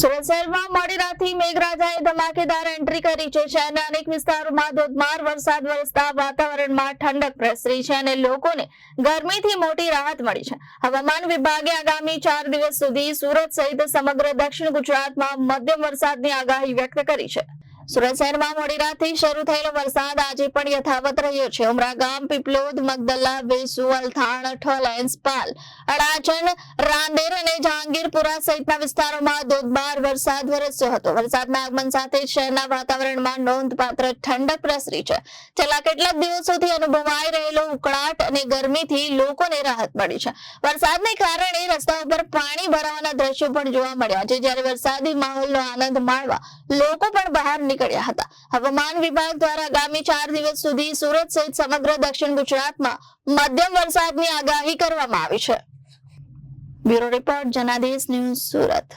સુરત શહેરમાં મોડી રાતથી મેઘરાજાએ ધમાકેદાર એન્ટ્રી કરી છે. શહેરના અનેક વિસ્તારોમાં ધોધમાર વરસાદ વરસતા વાતાવરણમાં ઠંડક પ્રસરી છે અને લોકોને ગરમીથી મોટી રાહત મળી છે. હવામાન વિભાગે આગામી 4 દિવસ સુધી સુરત સહિત સમગ્ર દક્ષિણ ગુજરાતમાં મધ્યમ વરસાદની આગાહી વ્યક્ત કરી છે. સુરત શહેરમાં મોડી રાતથી શરૂ થયેલો વરસાદ આજે પણ યથાવત રહ્યો છે. ઉમરાગામ, પીપલોદ, મગદલ્લા, વેસુ, અલથાણ, અઠલ, એન્સપાલ, અડાજણ, રાંદેર અને જહાંગીરપુરા સહિતના વિસ્તારોમાં ધોધમાર વરસાદ વરસ્યો હતો. વરસાદના આગમન સાથે શહેરના વાતાવરણમાં નોંધપાત્ર ઠંડક પ્રસરી છે. છેલ્લા કેટલાક દિવસોથી અનુભવાઈ રહેલો ઉકળાટ અને ગરમીથી લોકોને રાહત મળી છે. વરસાદને કારણે રસ્તાઓ પર પાણી ભરાવાના દ્રશ્યો પણ જોવા મળ્યા છે, જ્યારે વરસાદી માહોલનો આનંદ માણવા લોકો પણ બહાર નીકળ્યા હતા. હવામાન વિભાગ દ્વારા આગામી 4 દિવસ સુધી સુરત સહિત સમગ્ર દક્ષિણ ગુજરાતમાં મધ્યમ વરસાદની આગાહી કરવામાં આવી છે. Bureau report, Janadesh news, Surat.